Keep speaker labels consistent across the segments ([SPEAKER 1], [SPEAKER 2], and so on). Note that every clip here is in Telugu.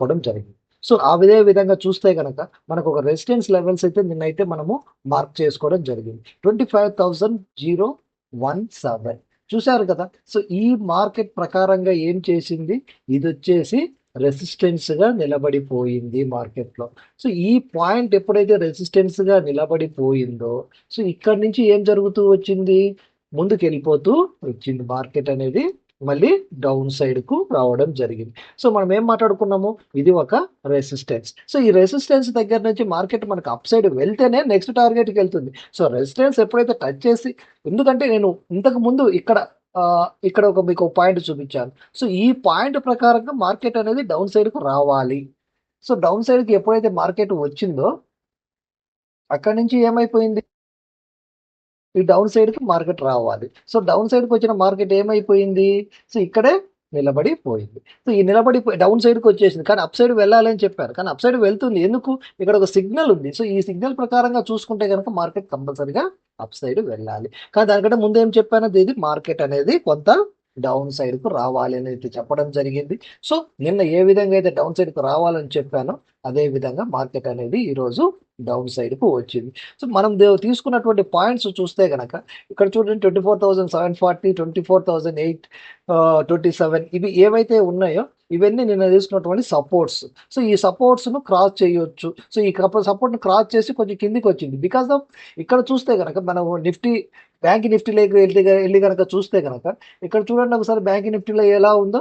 [SPEAKER 1] చెప్పుకోవడం జరిగింది. సో అదే విధంగా చూస్తే కనుక మనకు ఒక రెసిస్టెన్స్ లెవెల్స్ అయితే నిన్నైతే మనము మార్క్ చేసుకోవడం జరిగింది. 25,017 చూశారు కదా. సో ఈ మార్కెట్ ప్రకారంగా ఏం చేసింది, ఇది వచ్చేసి రెసిస్టెన్స్ గా నిలబడిపోయింది మార్కెట్లో. సో ఈ పాయింట్ ఎప్పుడైతే రెసిస్టెన్స్ గా నిలబడిపోయిందో, సో ఇక్కడ నుంచి ఏం జరుగుతూ వచ్చింది, ముందుకు వెళ్ళిపోతూ వచ్చింది మార్కెట్ అనేది, మళ్ళీ డౌన్ సైడ్ కు రావడం జరిగింది. సో మనం ఏం మాట్లాడుకున్నాము, ఇది ఒక రెసిస్టెన్స్. సో ఈ రెసిస్టెన్స్ దగ్గర నుంచి మార్కెట్ మనకు అప్ సైడ్ వెళ్తేనే నెక్స్ట్ టార్గెట్కి వెళ్తుంది. సో రెసిస్టెన్స్ ఎప్పుడైతే టచ్ చేసి, ఎందుకంటే నేను ఇంతకు ముందు ఇక్కడ ఒక మీకు పాయింట్ చూపించాను. సో ఈ పాయింట్ ప్రకారంగా మార్కెట్ అనేది డౌన్ సైడ్ కు రావాలి. సో డౌన్ సైడ్ కి ఎప్పుడైతే మార్కెట్ వచ్చిందో అక్కడి నుంచి ఏమైపోయింది, ఈ డౌన్ సైడ్ కి మార్కెట్ రావాలి. సో డౌన్ సైడ్ కి వచ్చిన మార్కెట్ ఏమైపోయింది, సో ఇక్కడే నిలబడిపోయింది. సో ఈ నిలబడిపోయి డౌన్ సైడ్ కి వచ్చేసింది, కానీ అప్ సైడ్ వెళ్ళాలని చెప్పారు, కానీ అప్ సైడ్ వెళ్తుంది. ఎందుకు, ఇక్కడ ఒక సిగ్నల్ ఉంది. సో ఈ సిగ్నల్ ప్రకారంగా చూసుకుంటే కనుక మార్కెట్ కంపల్సరీగా అప్ సైడ్ వెళ్ళాలి. కానీ దానికంటే ముందు ఏం చెప్పాను, ఇది మార్కెట్ అనేది కొంత డౌన్ సైడ్ కు రావాలి అనేది చెప్పడం జరిగింది. సో నిన్న ఏ విధంగా అయితే డౌన్ సైడ్ కు రావాలని చెప్పానో అదే విధంగా మార్కెట్ అనేది ఈరోజు డౌన్ సైడ్ కు వచ్చింది. సో మనం తీసుకున్నటువంటి పాయింట్స్ చూస్తే కనుక ఇక్కడ చూడండి, 24,740, 24,827 ఇవి ఏవైతే ఉన్నాయో ఇవన్నీ నిన్న తీసుకున్నటువంటి సపోర్ట్స్. సో ఈ సపోర్ట్స్ ను క్రాస్ చేయొచ్చు. సో ఈ సపోర్ట్ ను క్రాస్ చేసి కొంచెం కిందికి వచ్చింది. బికాస్ ఆఫ్ ఇక్కడ చూస్తే కనుక మనం బ్యాంక్ నిఫ్టీలోకి వెళ్ళి కనుక చూస్తే కనుక ఇక్కడ చూడండి ఒకసారి బ్యాంక్ నిఫ్టీలో ఎలా ఉందో.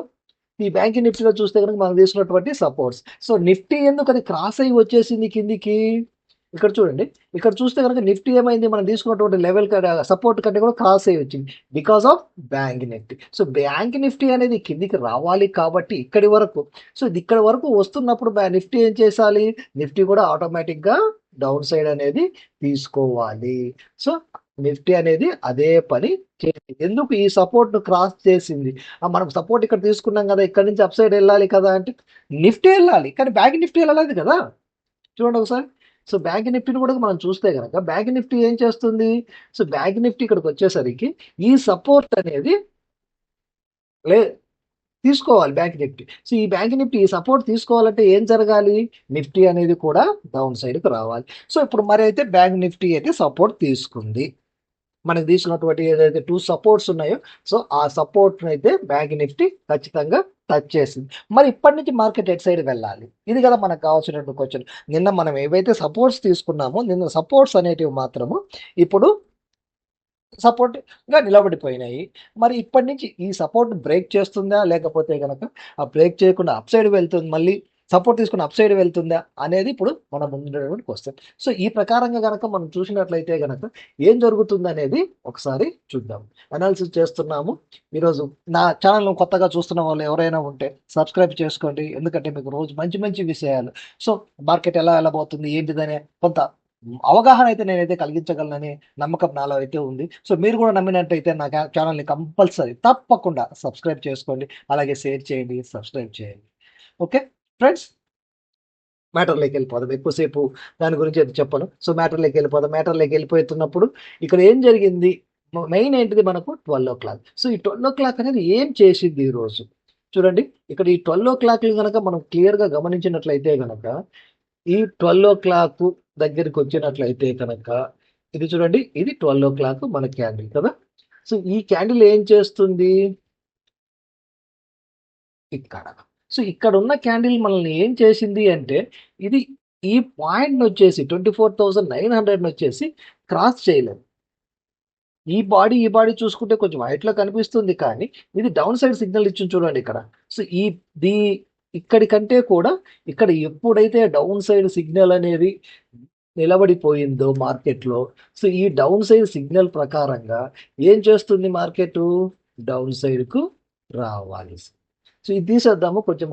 [SPEAKER 1] ఈ బ్యాంక్ నిఫ్టీలో చూస్తే కనుక మనం తీసుకున్నటువంటి సపోర్ట్స్. సో నిఫ్టీ ఎందుకు అది క్రాస్ అయ్యి వచ్చేసింది కిందికి, ఇక్కడ చూడండి. ఇక్కడ చూస్తే కనుక నిఫ్టీ ఏమైంది, మనం తీసుకున్నటువంటి లెవెల్ సపోర్ట్ కంటే కూడా క్రాస్ అయ్యి వచ్చింది because of bank Nifty. So bank Nifty అనేది కిందికి రావాలి కాబట్టి ఇక్కడి వరకు, సో ఇక్కడ వరకు వస్తున్నప్పుడు నిఫ్టీ ఏం చేయాలి, నిఫ్టీ కూడా ఆటోమేటిక్గా డౌన్ సైడ్ అనేది తీసుకోవాలి. సో నిఫ్టీ అనేది అదే పని చేసింది. ఎందుకు ఈ సపోర్ట్ ను క్రాస్ చేసింది, మనం సపోర్ట్ ఇక్కడ తీసుకున్నాం కదా, ఇక్కడ నుంచి అప్ సైడ్ వెళ్ళాలి కదా అంటే నిఫ్టీ వెళ్ళాలి, కానీ బ్యాంక్ నిఫ్టీ వెళ్ళలేదు కదా. చూడండి ఒకసారి. సో బ్యాంక్ నిఫ్టీని కూడా మనం చూస్తే కనుక బ్యాంక్ నిఫ్టీ ఏం చేస్తుంది, సో బ్యాంక్ నిఫ్టీ ఇక్కడికి వచ్చేసరికి ఈ సపోర్ట్ అనేది లే తీసుకోవాలి బ్యాంక్ నిఫ్టీ. సో ఈ బ్యాంక్ నిఫ్టీ ఈ సపోర్ట్ తీసుకోవాలంటే ఏం జరగాలి, నిఫ్టీ అనేది కూడా డౌన్ సైడ్కి రావాలి. సో ఇప్పుడు మరి అయితే బ్యాంక్ నిఫ్టీ అయితే సపోర్ట్ తీసుకుంది. మనకి తీసుకున్నటువంటి ఏదైతే 2 సపోర్ట్స్ ఉన్నాయో, సో ఆ సపోర్ట్ అయితే బ్యాంక్ నిఫ్టీ ఖచ్చితంగా టచ్ చేసింది. మరి ఇప్పటి నుంచి మార్కెట్ ఎట్ సైడ్ వెళ్ళాలి, ఇది కదా మనకు కావాల్సినటువంటి క్వశ్చన్. నిన్న మనం ఏవైతే సపోర్ట్స్ తీసుకున్నామో, నిన్న సపోర్ట్స్ అనేటివి మాత్రము ఇప్పుడు సపోర్ట్ గా నిలబడిపోయినాయి. మరి ఇప్పటి నుంచి ఈ సపోర్ట్ బ్రేక్ చేస్తుందా, లేకపోతే కనుక ఆ బ్రేక్ చేయకుండా అప్ సైడ్ వెళ్తుంది, మళ్ళీ సపోర్ట్ తీసుకుని అప్ సైడ్ వెళ్తుందా అనేది ఇప్పుడు మనం ముందున్నటువంటి క్వశ్చన్. సో ఈ ప్రకారంగా కనుక మనం చూసినట్లయితే కనుక ఏం జరుగుతుంది అనేది ఒకసారి చూద్దాం. అనాలిసిస్ చేస్తున్నాము ఈరోజు. నా ఛానల్ కొత్తగా చూస్తున్న వాళ్ళు ఎవరైనా ఉంటే సబ్స్క్రైబ్ చేసుకోండి, ఎందుకంటే మీకు రోజు మంచి మంచి విషయాలు, సో మార్కెట్ ఎలా వెళ్ళబోతుంది ఏంటిదనే కొంత అవగాహన అయితే నేనైతే కలిగించగలనని నమ్మకం నాలో అయితే ఉంది. సో మీరు కూడా నమ్మినట్టయితే నా ఛానల్ని కంపల్సరీ తప్పకుండా సబ్స్క్రైబ్ చేసుకోండి, అలాగే షేర్ చేయండి, సబ్స్క్రైబ్ చేయండి. ఓకే ఫ్రెండ్స్, మ్యాటర్లోకి వెళ్ళిపోదాం. ఎక్కువసేపు దాని గురించి అయితే చెప్పను. సో మ్యాటర్లోకి వెళ్ళిపోదాం. మ్యాటర్లోకి వెళ్ళిపోతున్నప్పుడు ఇక్కడ ఏం జరిగింది, మెయిన్ ఏంటిది మనకు 12 o'clock. సో ఈ 12 o'clock అనేది ఏం చేసింది ఈ రోజు చూడండి. ఇక్కడ ఈ 12 o'clock కనుక మనం క్లియర్గా గమనించినట్లయితే కనుక, ఈ 12 o'clock దగ్గరికి వచ్చినట్లయితే కనుక ఇది చూడండి, ఇది 12 o'clock మన క్యాండిల్ కదా. సో ఈ క్యాండిల్ ఏం చేస్తుంది ఇక్కడ, సో ఇక్కడ ఉన్న క్యాండిల్ మనల్ని ఏం చేసింది అంటే, ఇది ఈ పాయింట్ వచ్చేసి 24,900 వచ్చేసి క్రాస్ చేయలేదు. ఈ బాడీ చూసుకుంటే కొంచెం వైట్ లో కనిపిస్తుంది, కానీ ఇది డౌన్ సైడ్ సిగ్నల్ ఇచ్చింది చూడండి ఇక్కడ. సో ఈ ఇక్కడి కంటే కూడా ఇక్కడ ఎప్పుడైతే డౌన్ సైడ్ సిగ్నల్ అనేది నిలబడిపోయిందో మార్కెట్లో, సో ఈ డౌన్ సైడ్ సిగ్నల్ ప్రకారంగా ఏం చేస్తుంది మార్కెట్, డౌన్ సైడ్కు రావాలి. సో ఇది తీసేద్దాము, కొంచెం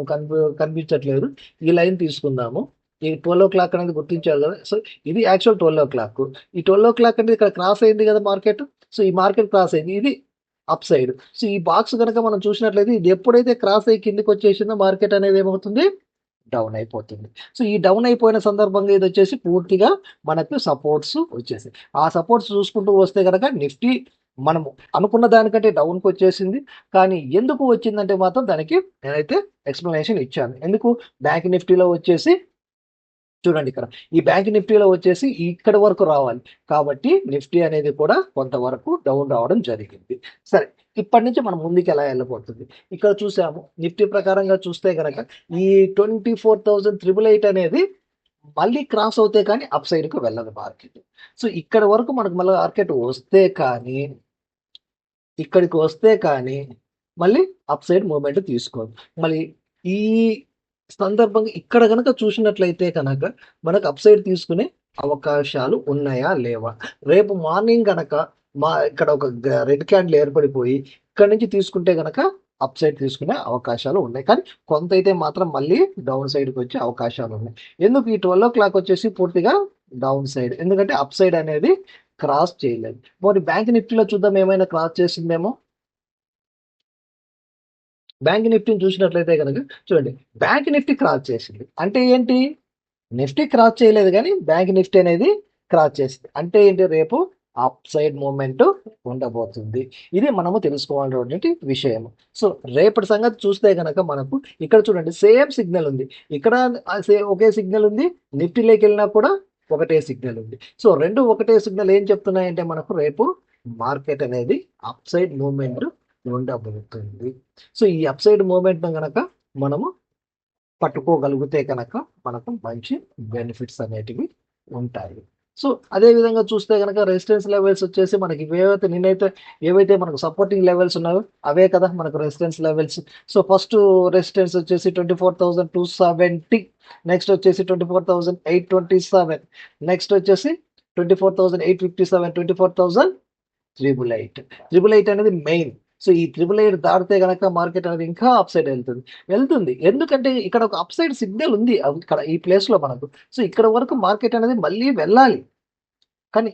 [SPEAKER 1] కనిపించట్లేదు. ఈ లైన్ తీసుకుందాము. ఈ 12 o'clock అనేది గుర్తించారు కదా. సో ఇది యాక్చువల్ 12 o'clock. ఈ 12 o'clock అనేది ఇక్కడ క్రాస్ అయింది కదా మార్కెట్. సో ఈ మార్కెట్ క్రాస్ అయింది, ఇది అప్ సైడ్. సో ఈ బాక్స్ కనుక మనం చూసినట్లయితే ఇది ఎప్పుడైతే క్రాస్ అయ్యి కిందికి వచ్చేసిందో మార్కెట్ అనేది ఏమవుతుంది, డౌన్ అయిపోతుంది. సో ఈ డౌన్ అయిపోయిన సందర్భంగా ఇది వచ్చేసి పూర్తిగా మనకు సపోర్ట్స్ వచ్చేసి, ఆ సపోర్ట్స్ చూసుకుంటూ వస్తే కనుక నిఫ్టీ మనము అనుకున్న దానికంటే డౌన్కి వచ్చేసింది. కానీ ఎందుకు వచ్చిందంటే మాత్రం దానికి నేనైతే ఎక్స్ప్లెనేషన్ ఇచ్చాను. ఎందుకు బ్యాంక్ నిఫ్టీలో వచ్చేసి చూడండి ఇక్కడ ఈ బ్యాంక్ నిఫ్టీలో వచ్చేసి ఇక్కడ వరకు రావాలి. కాబట్టి నిఫ్టీ అనేది కూడా కొంతవరకు డౌన్ రావడం జరిగింది. సరే, ఇప్పటి నుంచి మనం ముందుకు ఎలా వెళ్ళబోతుంది ఇక్కడ చూసాము. నిఫ్టీ ప్రకారంగా చూస్తే కనుక ఈ 24,888 అనేది మళ్ళీ క్రాస్ అవుతే కానీ అప్ సైడ్కి వెళ్ళదు మార్కెట్. సో ఇక్కడ వరకు మనకు మళ్ళీ మార్కెట్ వస్తే కానీ ఇక్కడికి వస్తే కానీ మళ్ళీ అప్ సైడ్ మూమెంట్ తీసుకోదు. మళ్ళీ ఈ సందర్భంగా ఇక్కడ కనుక చూసినట్లయితే కనుక మనకు అప్ సైడ్ తీసుకునే అవకాశాలు ఉన్నాయా లేవా? రేపు మార్నింగ్ కనుక ఇక్కడ ఒక రెడ్ క్యాండిల్ ఏర్పడిపోయి ఇక్కడ నుంచి తీసుకుంటే కనుక అప్ సైడ్ తీసుకునే అవకాశాలు ఉన్నాయి. కానీ కొంత అయితే మాత్రం మళ్ళీ డౌన్ సైడ్కి వచ్చే అవకాశాలు ఉన్నాయి. ఎందుకు ఈ 12 o'clock వచ్చేసి పూర్తిగా డౌన్ సైడ్, ఎందుకంటే అప్ సైడ్ అనేది క్రాస్ చేయలేదు. మరి బ్యాంక్ నిఫ్టీలో చూద్దాం ఏమైనా క్రాస్ చేసిందేమో. బ్యాంక్ నిఫ్టీని చూసినట్లయితే కనుక చూడండి, బ్యాంక్ నిఫ్టీ క్రాస్ చేసింది అంటే ఏంటి? నిఫ్టీ క్రాస్ చేయలేదు కానీ బ్యాంక్ నిఫ్టీ అనేది క్రాస్ చేసింది అంటే ఏంటి? రేపు అప్ సైడ్ మూమెంట్ ఉండబోతుంది. ఇది మనము తెలుసుకోవాల్సినటువంటి విషయం. సో రేపటి సంగతి చూస్తే కనుక మనకు ఇక్కడ చూడండి సేమ్ సిగ్నల్ ఉంది, ఇక్కడ ఒకే సిగ్నల్ ఉంది, నిఫ్టీలోకి వెళ్ళినా కూడా ఒకటే సిగ్నల్ ఉంది. సో రెండు ఒకటే సిగ్నల్ ఏం చెప్తున్నాయంటే మనకు రేపు మార్కెట్ అనేది అప్ సైడ్ మూమెంట్ ఉండబోతుంది. సో ఈ అప్ సైడ్ మూమెంట్ కనుక మనము పట్టుకోగలిగితే కనుక మనకు మంచి బెనిఫిట్స్ అనేటివి ఉంటాయి. సో అదే విధంగా చూస్తే కనుక రెసిస్టెన్స్ లెవెల్స్ వచ్చేసి మనకి ఏవైతే మనకు సపోర్టింగ్ లెవెల్స్ ఉన్నాయో అవే కదా మనకు resistance levels. So first resistance వచ్చేసి 24,270, నెక్స్ట్ వచ్చేసి 24,827, నెక్స్ట్ వచ్చేసి 24,857, 24,388 అనేది మెయిన్. సో ఈ 888 దాటితే కనుక మార్కెట్ అనేది ఇంకా అప్ సైడ్ వెళ్తుంది. ఎందుకంటే ఇక్కడ ఒక అప్ సైడ్ సిగ్నల్ ఉంది ఇక్కడ ఈ ప్లేస్ లో మనకు. సో ఇక్కడ వరకు మార్కెట్ అనేది మళ్ళీ వెళ్ళాలి, కానీ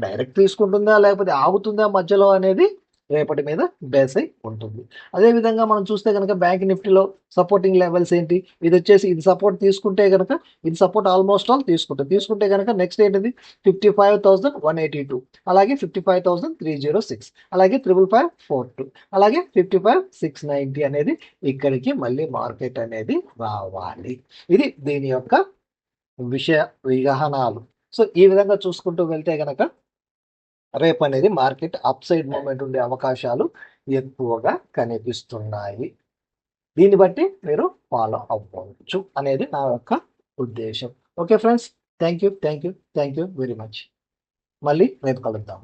[SPEAKER 1] డైరెక్ట్ తీసుకుంటుందా లేకపోతే ఆగుతుందా మధ్యలో అనేది రేపటి మీద బేస్ అయి ఉంటుంది. అదేవిధంగా మనం చూస్తే కనుక బ్యాంక్ నిఫ్టీలో సపోర్టింగ్ లెవెల్స్ ఏంటి? ఇది వచ్చేసి ఇది సపోర్ట్ తీసుకుంటే కనుక ఇది సపోర్ట్ ఆల్మోస్ట్ ఆల్ తీసుకుంటే కనుక నెక్స్ట్ ఏంటిది 55,182, అలాగే 55,306, అలాగే 55,542, అలాగే 55,690 అనేది ఇక్కడికి మళ్ళీ మార్కెట్ అనేది రావాలి. ఇది దీని యొక్క విధానాలు. సో ఈ విధంగా చూసుకుంటూ వెళ్తే కనుక రేపు అనేది మార్కెట్ అప్ సైడ్ మూమెంట్ ఉండే అవకాశాలు ఎక్కువగా కనిపిస్తున్నాయి. దీన్ని బట్టి మీరు ఫాలో అవ్వచ్చు అనేది నా యొక్క ఉద్దేశం. Okay friends, thank you very much. మళ్ళీ రేపు కలుద్దాం.